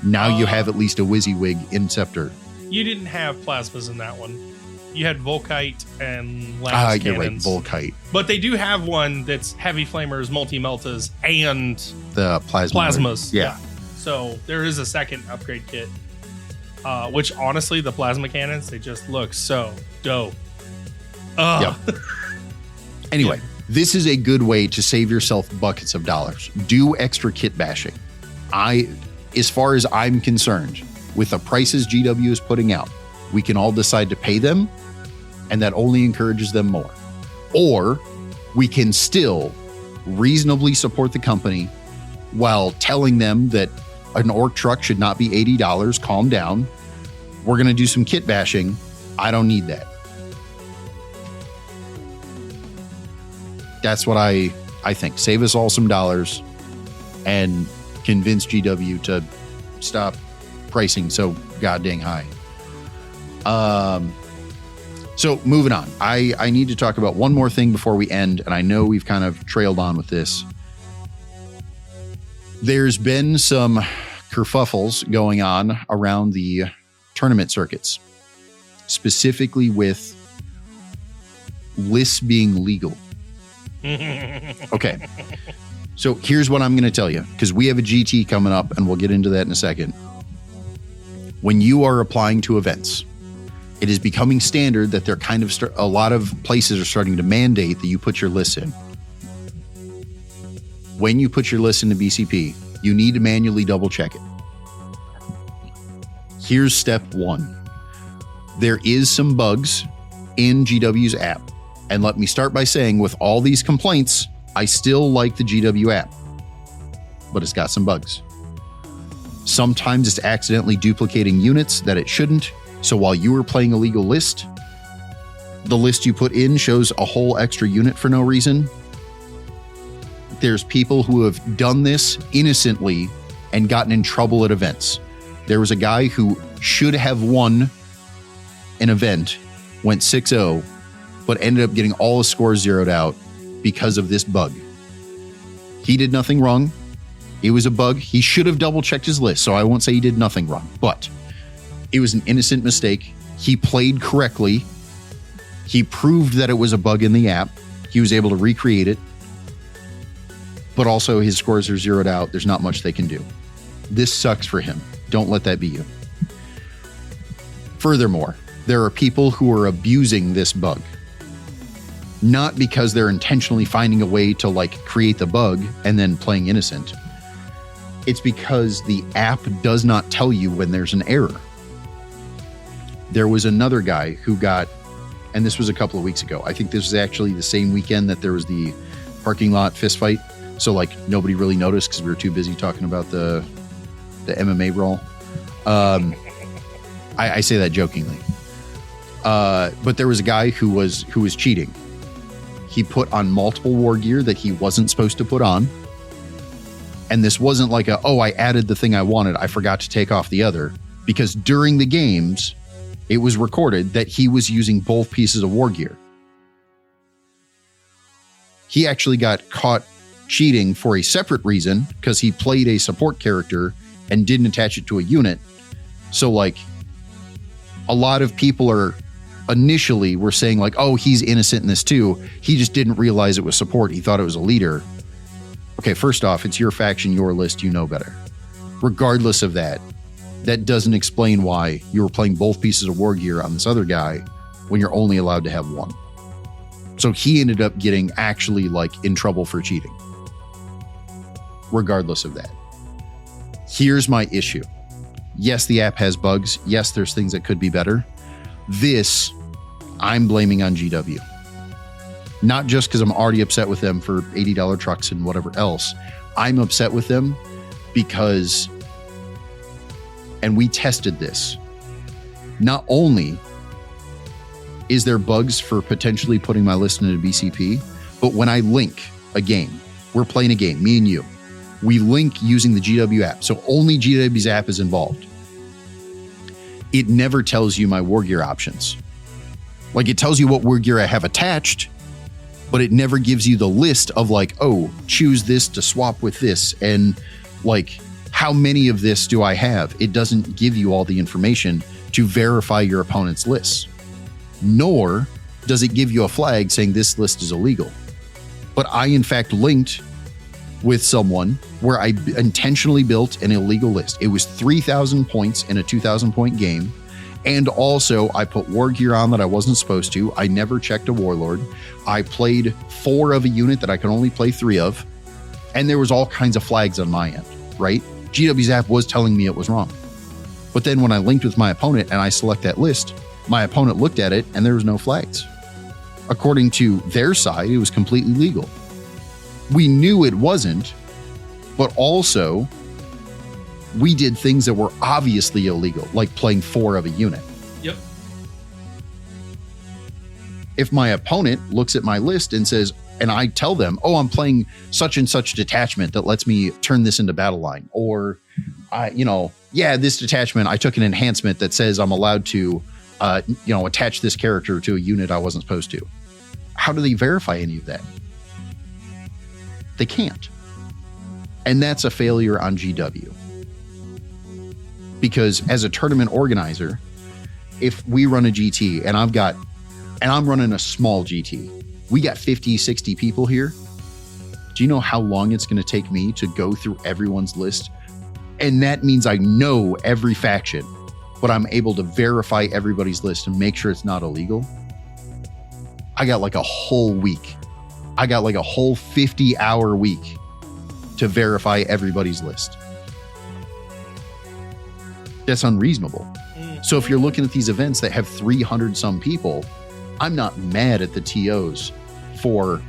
Now you have at least a WYSIWYG Inceptor. You didn't have plasmas in that one. You had Volkite and Lance cannons. You're right, Volkite. But they do have one that's heavy flamers, multi-meltas, and the plasmas. Yeah. So there is a second upgrade kit, which honestly, the plasma cannons, they just look so dope. Yep. Anyway, this is a good way to save yourself buckets of dollars. Do extra kit bashing. As far as I'm concerned, with the prices GW is putting out, we can all decide to pay them, and that only encourages them more. Or we can still reasonably support the company while telling them that an orc truck should not be $80. Calm down. We're going to do some kit bashing. I don't need that. That's what I think. Save us all some dollars and convince GW to stop pricing so goddamn high. So moving on, I need to talk about one more thing before we end, and I know we've kind of trailed on with this. There's been some kerfuffles going on around the tournament circuits, specifically with lists being legal. Okay. So here's what I'm going to tell you, because we have a GT coming up and we'll get into that in a second. When you are applying to events, it is becoming standard that they're kind of a lot of places are starting to mandate that you put your lists in. When you put your list into BCP, you need to manually double check it. Here's step one. There is some bugs in GW's app. And let me start by saying, with all these complaints, I still like the GW app, but it's got some bugs. Sometimes it's accidentally duplicating units that it shouldn't. So while you are playing a legal list, the list you put in shows a whole extra unit for no reason. There's people who have done this innocently and gotten in trouble at events. There was a guy who should have won an event, went 6-0, but ended up getting all his scores zeroed out because of this bug. He did nothing wrong. It was a bug. He should have double checked his list, so I won't say he did nothing wrong, but it was an innocent mistake. He played correctly. He proved that it was a bug in the app. He was able to recreate it, but also his scores are zeroed out. There's not much they can do. This sucks for him. Don't let that be you. Furthermore, there are people who are abusing this bug. Not because they're intentionally finding a way to like create the bug and then playing innocent. It's because the app does not tell you when there's an error. There was another guy who got, and this was a couple of weeks ago. I think this was actually the same weekend that there was the parking lot fist fight. So like nobody really noticed because we were too busy talking about the MMA brawl. I say that jokingly. But there was a guy who was cheating. he put on multiple war gear that he wasn't supposed to put on. And this wasn't like I added the thing I wanted, I forgot to take off the other. Because during the games, it was recorded that he was using both pieces of war gear. He actually got caught cheating for a separate reason because he played a support character and didn't attach it to a unit. So like a lot of people were saying like, oh, he's innocent in this too. He just didn't realize it was support. He thought it was a leader. Okay, first off, it's your faction, your list, you know better. Regardless of that, that doesn't explain why you were playing both pieces of war gear on this other guy when you're only allowed to have one. So he ended up getting actually like in trouble for cheating. Regardless of that. Here's my issue. Yes, the app has bugs. Yes, there's things that could be better. This, I'm blaming on GW. Not just because I'm already upset with them for $80 trucks and whatever else. I'm upset with them because, and we tested this, not only is there bugs for potentially putting my list into BCP, but when I link a game, we're playing a game, me and you, we link using the GW app. So only GW's app is involved. It never tells you my war gear options. Like it tells you what war gear I have attached, but it never gives you the list of like, oh, choose this to swap with this. And like, how many of this do I have? It doesn't give you all the information to verify your opponent's lists. Nor does it give you a flag saying this list is illegal. But I, in fact, linked with someone where I intentionally built an illegal list. It was 3,000 points in a 2,000 point game. And also I put war gear on that I wasn't supposed to. I never checked a warlord. I played 4 of a unit that I could only play 3 of. And there was all kinds of flags on my end, right? GW's app was telling me it was wrong. But then when I linked with my opponent and I select that list, my opponent looked at it and there was no flags. According to their side, it was completely legal. We knew it wasn't, but also we did things that were obviously illegal, like playing 4 of a unit. Yep. If my opponent looks at my list and says, and I tell them, oh, I'm playing such and such detachment that lets me turn this into battle line. Or, this detachment, I took an enhancement that says I'm allowed to, attach this character to a unit I wasn't supposed to. How do they verify any of that? They can't. And that's a failure on GW. Because as a tournament organizer, if we run a GT and I'm running a small GT, we got 50, 60 people here. Do you know how long it's going to take me to go through everyone's list? And that means I know every faction, but I'm able to verify everybody's list and make sure it's not illegal. I got like a whole week. I got like a whole 50-hour week to verify everybody's list. That's unreasonable. So if you're looking at these events that have 300 some people, I'm not mad at the TOs for,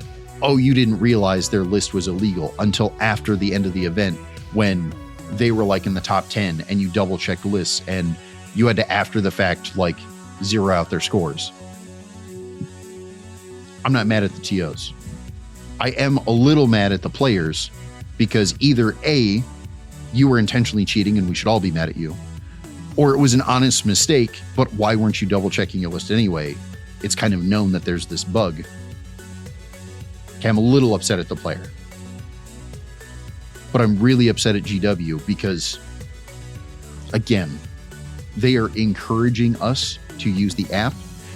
oh, you didn't realize their list was illegal until after the end of the event when they were like in the top 10 and you double checked lists and you had to, after the fact, like zero out their scores. I'm not mad at the TOs. I am a little mad at the players because either A, you were intentionally cheating and we should all be mad at you, or it was an honest mistake, but why weren't you double checking your list anyway? It's kind of known that there's this bug. Okay, I'm a little upset at the player. But I'm really upset at GW because, again, they are encouraging us to use the app.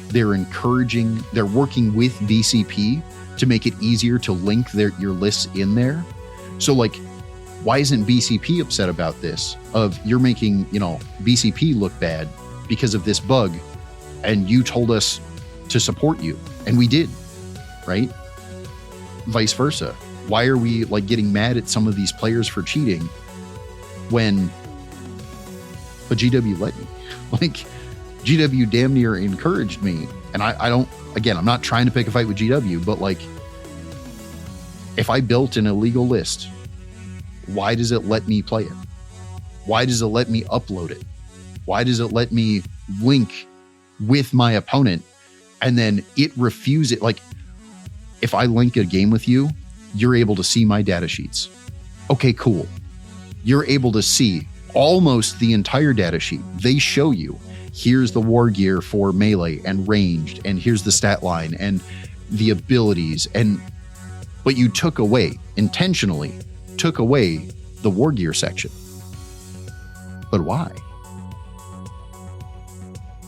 They're working with BCP to make it easier to link your lists in there. So like, why isn't BCP upset about this? Of you're making, BCP look bad because of this bug and you told us to support you and we did, right? Vice versa. Why are we like getting mad at some of these players for cheating but GW let me? Like GW damn near encouraged me. And I'm not trying to pick a fight with GW, but like if I built an illegal list, why does it let me play it? Why does it let me upload it? Why does it let me link with my opponent and then it refuses it? Like if I link a game with you, you're able to see my data sheets. Okay, cool. You're able to see almost the entire data sheet. They show you, here's the war gear for melee and ranged, and here's the stat line and the abilities. But you intentionally took away the war gear section. But why?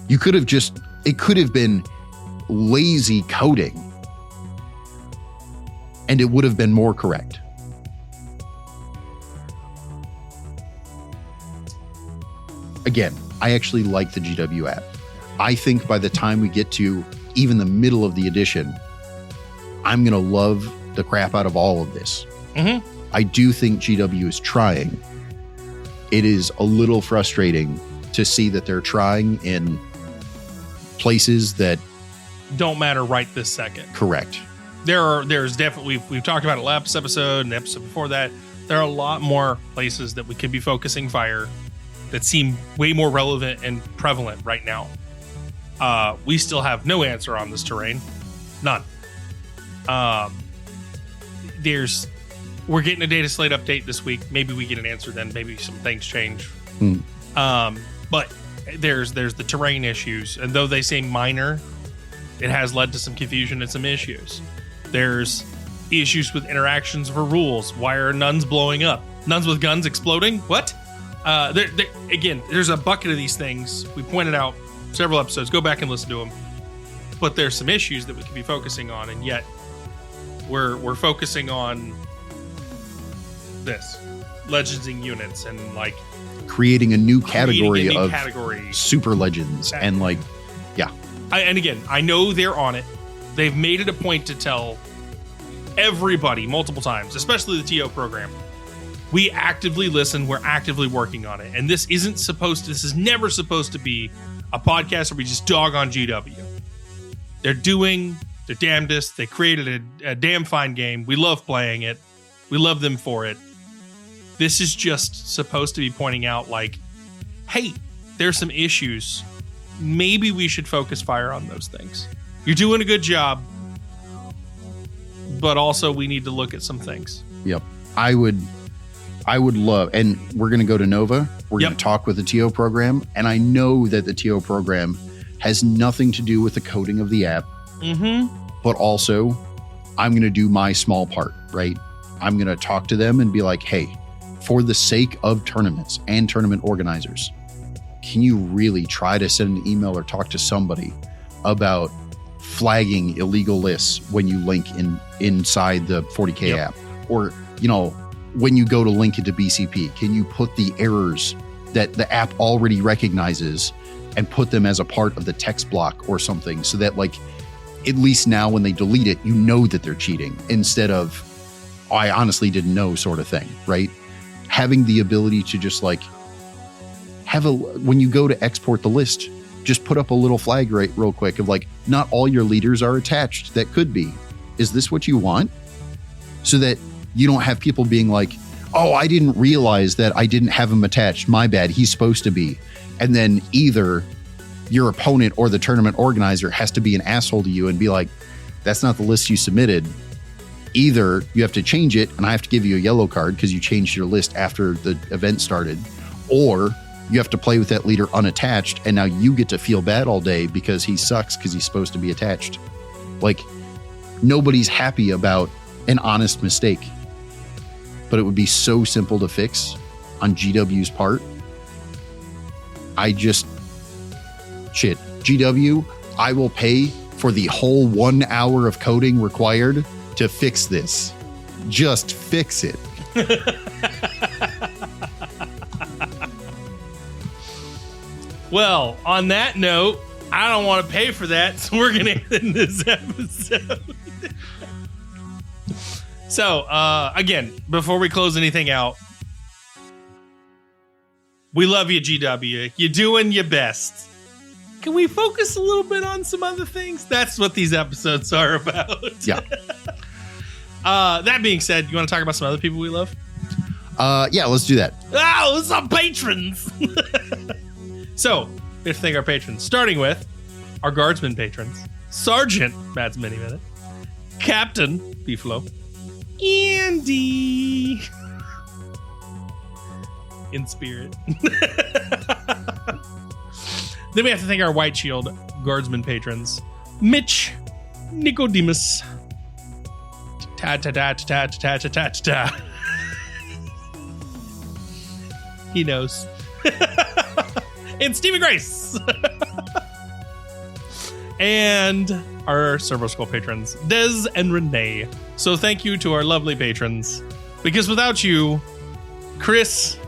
It could have been lazy coding, and it would have been more correct. Again, I actually like the GW app. I think by the time we get to even the middle of the edition, I'm going to love the crap out of all of this. Mm-hmm. I do think GW is trying. It is a little frustrating to see that they're trying in places that don't matter right this second. Correct. There's definitely, we've talked about it last episode and the episode before that. There are a lot more places that we could be focusing fire that seem way more relevant and prevalent right now. We still have no answer on this terrain. None. We're getting a data slate update this week. Maybe we get an answer then. Maybe some things change. But there's the terrain issues. And though they seem minor, it has led to some confusion and some issues. There's issues with interactions for rules. Why are nuns blowing up? Nuns with guns exploding? What? Again, there's a bucket of these things. We pointed out several episodes. Go back and listen to them. But there's some issues that we could be focusing on, and yet we're focusing on this legendsing units and like creating a new category of category. Super legends. Exactly. And like, yeah. And again, I know they're on it. They've made it a point to tell everybody multiple times, especially the TO program. We actively listen. We're actively working on it. And this is never supposed to be a podcast where we just dog on GW. They're doing their damnedest. They created a damn fine game. We love playing it. We love them for it. This is just supposed to be pointing out like, hey, there's some issues. Maybe we should focus fire on those things. You're doing a good job, but also we need to look at some things. Yep. I would love, and we're going to go to Nova. We're going to talk with the TO program. And I know that the TO program has nothing to do with the coding of the app, but also I'm going to do my small part, right? I'm going to talk to them and be like, hey, for the sake of tournaments and tournament organizers, can you really try to send an email or talk to somebody about flagging illegal lists when you link inside the 40K app? Or, when you go to link it to BCP, can you put the errors that the app already recognizes and put them as a part of the text block or something, so that like, at least now when they delete it, you know that they're cheating instead of, oh, I honestly didn't know sort of thing, right? Having the ability to just like when you go to export the list, just put up a little flag real quick of like, not all your leaders are attached. That could be. Is this what you want? So that you don't have people being like, oh, I didn't realize that I didn't have him attached. My bad. He's supposed to be. And then either your opponent or the tournament organizer has to be an asshole to you and be like, that's not the list you submitted. Either you have to change it and I have to give you a yellow card because you changed your list after the event started, or you have to play with that leader unattached and now you get to feel bad all day because he sucks because he's supposed to be attached. Like, nobody's happy about an honest mistake, but it would be so simple to fix on GW's part. GW, I will pay for the whole 1 hour of coding required to fix this. Just fix it. Well, on that note, I don't want to pay for that, so we're going to end this episode. So, again, before we close anything out, we love you, GW. You're doing your best. Can we focus a little bit on some other things? That's what these episodes are about. Yeah. That being said, you want to talk about some other people we love? Yeah, let's do that. Oh, some patrons. So, we have to thank our patrons, starting with our guardsman patrons, Sergeant Matt's Mini Minute, Captain Beefalo, Andy. In spirit. Then we have to thank our White Shield Guardsman patrons, Mitch, Nicodemus, ta. He knows. And Stephen Grace. And our Servo Skull patrons, Des and Renee. So thank you to our lovely patrons, because without you, Chris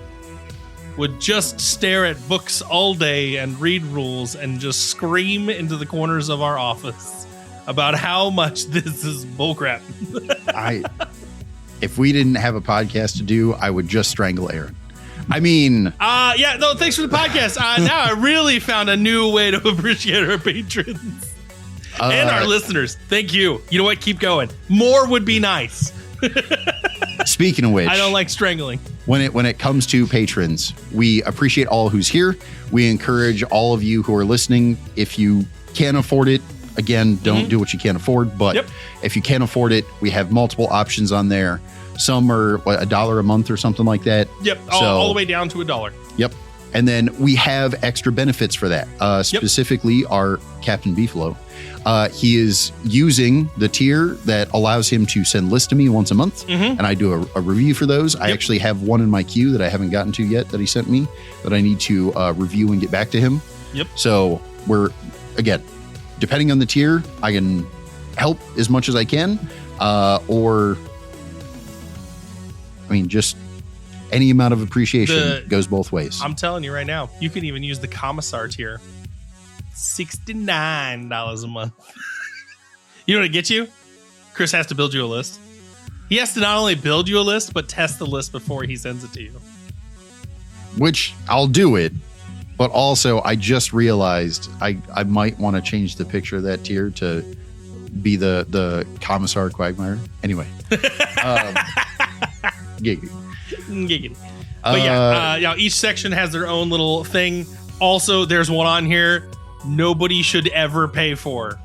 would just stare at books all day and read rules and just scream into the corners of our office about how much this is bullcrap. If we didn't have a podcast to do, I would just strangle Aaron. I mean, thanks for the podcast. Now I really found a new way to appreciate our patrons and our listeners. Thank you. You know what? Keep going. More would be nice. Speaking of which, I don't like strangling. When it comes to patrons, we appreciate all who's here. We encourage all of you who are listening. If you can afford it, again, don't do what you can't afford. But if you can afford it, we have multiple options on there. Some are $1 a month or something like that. Yep, all the way down to $1. Yep. And then we have extra benefits for that. Specifically, our Captain Beefalo. He is using the tier that allows him to send lists to me once a month, and I do a review for those. I actually have one in my queue that I haven't gotten to yet that he sent me that I need to review and get back to him. So we're, again, depending on the tier, I can help as much as I can, or, I mean, just any amount of appreciation goes both ways. I'm telling you right now, you can even use the Commissar tier. $69 a month. You know what it gets you? Chris has to build you a list. He has to not only build you a list, but test the list before he sends it to you. Which I'll do it, but also I just realized I might want to change the picture of that tier to be the Commissar Quagmire. Anyway. Giggity. But each section has their own little thing. Also, there's one on here nobody should ever pay for.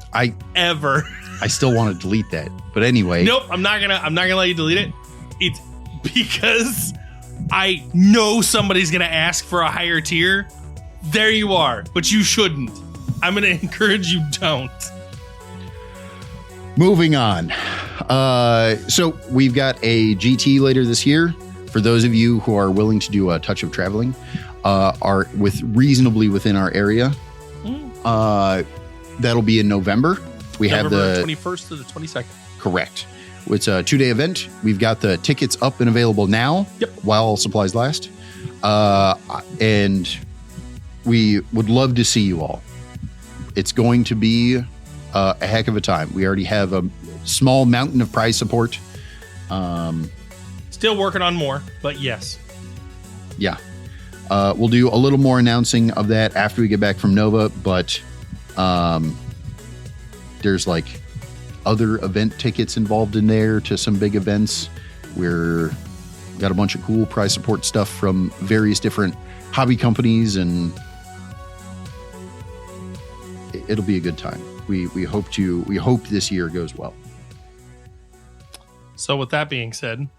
Ever. I still want to delete that. But anyway. Nope, I'm not gonna let you delete it. It's because I know somebody's gonna ask for a higher tier. There you are. But you shouldn't. I'm gonna encourage you don't. Moving on. So we've got a GT later this year. For those of you who are willing to do a touch of traveling, are reasonably within our area. That'll be in November. We have the 21st to the 22nd. Correct. It's a 2-day event. We've got the tickets up and available now while supplies last. And we would love to see you all. It's going to be a heck of a time. We already have a small mountain of prize support. Still working on more, but yes. Yeah. We'll do a little more announcing of that after we get back from Nova, but there's like other event tickets involved in there to some big events. We've got a bunch of cool prize support stuff from various different hobby companies, and it'll be a good time. We hope this year goes well. So with that being said,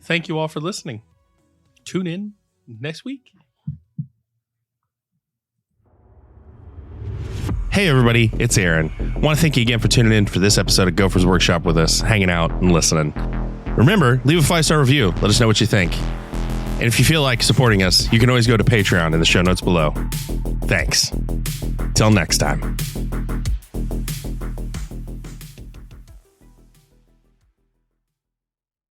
thank you all for listening. Tune in next week. Hey everybody, it's Aaron. I want to thank you again for tuning in for this episode of Gopher's Workshop with us, hanging out and listening. Remember, leave a 5-star review. Let us know what you think. And if you feel like supporting us, you can always go to Patreon in the show notes below. Thanks. Till next time.